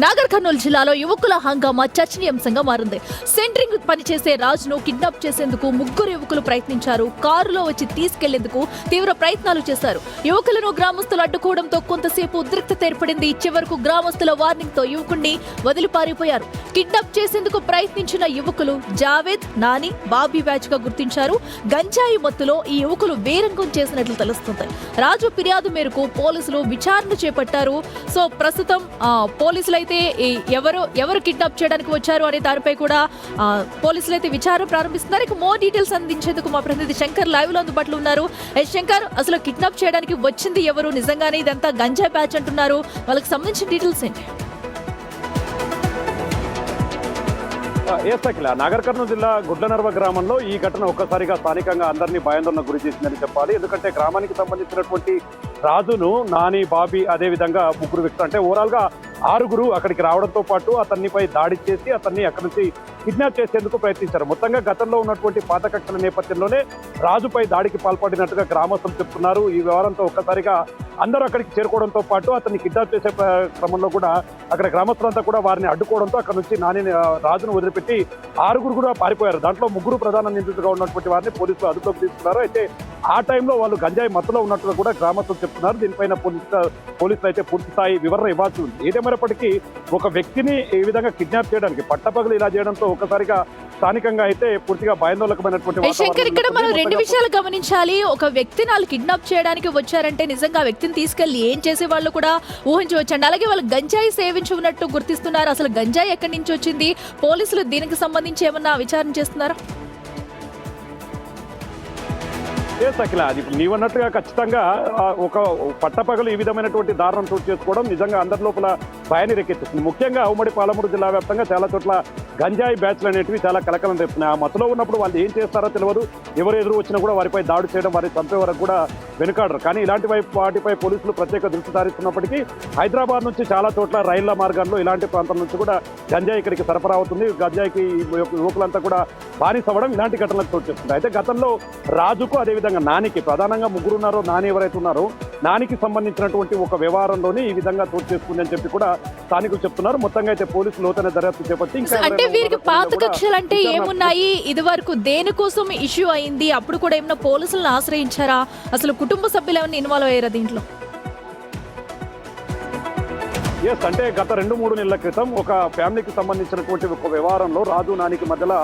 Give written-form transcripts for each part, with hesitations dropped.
నాగర్ కర్నూలు జిల్లాలో యువకుల హంగామా చర్చనీయాంశంగా మారింది. సెంట్రింగ్ పనిచేసే రాజును కిడ్నాప్ చేసేందుకు ముగ్గురు యువకులు ప్రయత్నించారు. కారులో వచ్చి తీసుకెళ్లేందుకు తీవ్ర ప్రయత్నాలు చేశారు. యువకులను గ్రామస్తులు అడ్డుకోవడంతో కొంతసేపు ఉద్రిక్తత ఏర్పడింది. చివరకు గ్రామస్తుల వార్నింగ్ తో యువకుణ్ణి వదిలి పారిపోయారు. కిడ్నాప్ చేసేందుకు ప్రయత్నించిన యువకులు జావేద్, నాని, బాబీ బ్యాచ్ గా గుర్తించారు. గంజాయి మత్తులో ఈ యువకులు వేరంగం చేసినట్లు తెలుస్తుంది. రాజు ఫిర్యాదు మేరకు పోలీసులు విచారణ చేపట్టారు. సో ప్రస్తుతం పోలీసులు అయితే ఎవరు కిడ్నాప్ చేయడానికి వచ్చారు అనే దానిపై కూడా పోలీసులు అయితే విచారణ ప్రారంభిస్తున్నారు. ఇక మోర్ డీటెయిల్స్ అందించేందుకు మా ప్రతినిధి శంకర్ లైవ్ లో అందుబాటులో ఉన్నారు. శంకర్, అసలు కిడ్నాప్ చేయడానికి వచ్చింది ఎవరు? నిజంగానే ఇదంతా గంజాయి బ్యాచ్ అంటున్నారు, వాళ్ళకి సంబంధించిన డీటెయిల్స్ ఏంటి? నాగర్ కర్నూలు జిల్లా గుడ్లనర్వ గ్రామంలో ఈ ఘటన ఒక్కసారిగా స్థానికంగా అందరినీ భయాందోళన గురి చేసిందని చెప్పాలి. ఎందుకంటే గ్రామానికి సంబంధించినటువంటి రాజును, నాని, బాబీ, అదే విధంగా ముగ్గురు వ్యక్తులు, అంటే ఓవరాల్ గా 6గురు అక్కడికి రావడంతో పాటు అతన్నిపై దాడి చేసి అతన్ని అక్కడి నుంచి కిడ్నాప్ చేసేందుకు ప్రయత్నించారు. మొత్తంగా గతంలో ఉన్నటువంటి పాత కక్షల నేపథ్యంలోనే రాజుపై దాడికి పాల్పడినట్టుగా గ్రామస్తులు చెప్తున్నారు. ఈ వ్యవహారంతో ఒక్కసారిగా అందరూ అక్కడికి చేరుకోవడంతో పాటు అతన్ని కిడ్నాప్ చేసే క్రమంలో కూడా అక్కడ గ్రామస్తులంతా కూడా వారిని అడ్డుకోవడంతో అక్కడ నుంచి రాజును వదిలిపెట్టి 6గురు కూడా పారిపోయారు. దాంట్లో 3 ప్రధాన నిందితులుగా ఉన్నటువంటి వారిని పోలీసులు అదుపులోకి తీసుకున్నారు. అయితే ఆ టైంలో వాళ్ళు గంజాయి మత్తులో ఉన్నట్టుగా కూడా గ్రామస్తులు చెప్తున్నారు. దీనిపైన పోలీసులు అయితే పూర్తి స్థాయి వివరణ ఇవ్వాల్సి ఉంది. ఏదేమైనప్పటికీ ఒక వ్యక్తిని ఈ విధంగా కిడ్నాప్ చేయడానికి, పట్టపగలు ఇలా చేయడంతో ఒక్కసారిగా స్థానికంగా అయితే పూర్తిగా భయాందోళనకమైనటువంటి శంకర్, ఇక్కడ మనం 2 విషయాలు గమనించాలి. ఒక వ్యక్తిని వాళ్ళు కిడ్నాప్ చేయడానికి వచ్చారంటే నిజంగా ఆ వ్యక్తిని తీసుకెళ్లి ఏం చేసే వాళ్ళు కూడా ఊహించవచ్చండి. అలాగే వాళ్ళు గంజాయి సేవించి ఉన్నట్టు గుర్తిస్తున్నారు. అసలు గంజాయి ఎక్కడి నుంచి వచ్చింది? పోలీసులు దీనికి సంబంధించి ఏమన్నా విచారణ చేస్తున్నారా? అఖిల, అది నీవన్నట్టుగా ఖచ్చితంగా ఒక పట్టపగలు ఈ విధమైనటువంటి దారుణం చోటు చేసుకోవడం నిజంగా అందరి లోపల భయాన్ని రేకెత్తిస్తుంది. ముఖ్యంగా ఉమ్మడి పాలమూరు జిల్లా వ్యాప్తంగా చాలా చోట్ల గంజాయి బ్యాచ్లు అనేటివి చాలా కలకలం రేపుతున్నాయి. ఆ మత్తులో ఉన్నప్పుడు వాళ్ళు ఏం చేస్తారో తెలియదు. ఎవరు ఎదురు వచ్చినా కూడా వారిపై దాడి చేయడం, వారిని చంపే వరకు కూడా వెనుకాడరు. కానీ ఇలాంటి వాటిపై పోలీసులు ప్రత్యేక దృష్టి సారిస్తున్నప్పటికీ హైదరాబాద్ నుంచి చాలా చోట్ల రైళ్ల మార్గాల్లో ఇలాంటి ప్రాంతం నుంచి కూడా గంజాయి ఇక్కడికి సరఫరా అవుతుంది. గంజాయికి యువకులంతా కూడా బానిస అవ్వడం ఇలాంటి ఘటనలకు చోటు చేస్తుంది. అయితే గతంలో రాజుకు, అదేవిధంగా నానికి, ప్రధానంగా 3 ఉన్నారో, నాని ఎవరైతే ఉన్నారో నానికి సంబంధించినటువంటి ఒక వ్యవహారంలోనే ఈ విధంగా చోటు చేసుకుంది అని చెప్పి కూడా స్థానికులు చెప్తున్నారు. మొత్తంగా అయితే పోలీసులు లోతైన దర్యాప్తు చేపట్టి అంటే వీరికి పాత కక్షలు అంటే ఏమున్నాయి? ఇది వరకు దేనికోసం ఇష్యూ అయింది? అప్పుడు కూడా ఏమైనా పోలీసులను ఆశ్రయించారా? అసలు కుటుంబ సభ్యులు ఏమైనా ఇన్వాల్వ్ అయ్యారా దీంట్లో? అంటే గత 2-3 నెలల క్రితం ఒక ఫ్యామిలీకి సంబంధించినటువంటి ఒక వ్యవహారంలో రాజు, నానికి మధ్యలో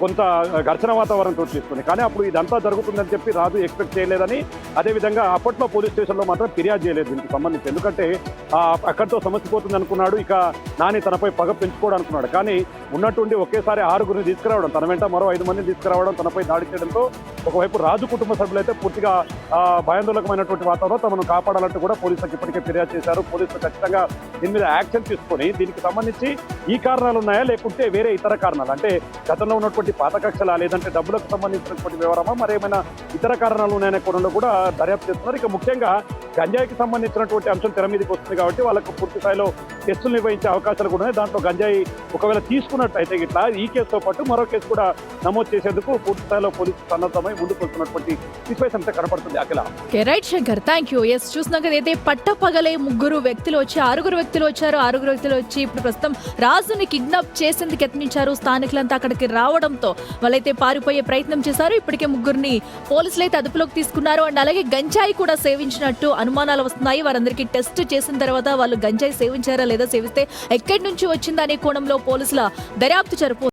కొంత ఘర్షణ వాతావరణం చోటు చేసుకుంది. కానీ అప్పుడు ఇదంతా జరుగుతుందని చెప్పి రాజు ఎక్స్పెక్ట్ చేయలేదని, అదేవిధంగా అప్పట్లో పోలీస్ స్టేషన్లో మాత్రం ఫిర్యాదు చేయలేదు దీనికి సంబంధించి. ఎందుకంటే అక్కడితో సమస్య పోతుంది అనుకున్నాడు. ఇక నాని తనపై పగ పెంచుకోవడం అనుకున్నాడు. కానీ ఉన్నట్టుండి ఒకేసారి 6గురిని తీసుకురావడం, తన వెంట మరో 5 మందిని తీసుకురావడం, తనపై దాడి చేయడంతో ఒకవైపు రాజు కుటుంబ సభ్యులైతే పూర్తిగా భయాందోళనకమైనటువంటి వాతావరణం, తమను కాపాడాలంటూ కూడా పోలీసులకు ఇప్పటికే ఫిర్యాదు చేశారు. పోలీసులు ఖచ్చితంగా దీని మీద యాక్షన్ తీసుకొని దీనికి సంబంధించి ఈ కారణాలు ఉన్నాయా, లేకుంటే వేరే ఇతర కారణాలు, అంటే గతంలో ఉన్నటువంటి పాత కక్షలా, లేదంటే డబ్బులకు సంబంధించినటువంటి వ్యవహారమా, మరేమైనా ఇతర కారణాలు ఉన్నాయనే కోణంలో కూడా దర్యాప్తు చేస్తున్నారు. ఇక ముఖ్యంగా గంజాయికి సంబంధించినటువంటి అంశం తెర మీదకి వస్తుంది కాబట్టి వాళ్ళకు పూర్తి స్థాయిలో టెస్టులు నిర్వహించే అవకాశాలు కూడా ఉన్నాయి. దాంట్లో గంజాయి ఒకవేళ తీసుకున్నట్టయితే ఇట్లా ఈ కేసుతో పాటు మరో కేసు కూడా నమోదు చేసేందుకు పూర్తి స్థాయిలో పోలీసు సన్నద్ధమై ముందుకు వస్తున్నటువంటి సిచ్యువేషన్ అంతా కనపడుతుంది. అఖిల, రైట్ శంకర్, థ్యాంక్ యూ. చూసినాక అయితే పట్టపగలే 6 వ్యక్తులు వచ్చి 6 వ్యక్తులు వచ్చారు. 6 వ్యక్తులు వచ్చి ఇప్పుడు ప్రస్తుతం రాజుని కిడ్నాప్ చేసేందుకు యత్నించారు. స్థానికులంతా అక్కడికి రావడంతో వాళ్ళైతే పారిపోయే ప్రయత్నం చేశారు. ఇప్పటికే 3గురిని పోలీసులు అయితే అదుపులోకి తీసుకున్నారు. అండ్ అలాగే గంజాయి కూడా సేవించినట్టు అనుమానాలు వస్తున్నాయి. వారందరికీ టెస్ట్ చేసిన తర్వాత వాళ్ళు గంజాయి సేవించారా లేదా, సేవిస్తే ఎక్కడి నుంచి వచ్చిందా అనే కోణంలో పోలీసుల దర్యాప్తు జరుపు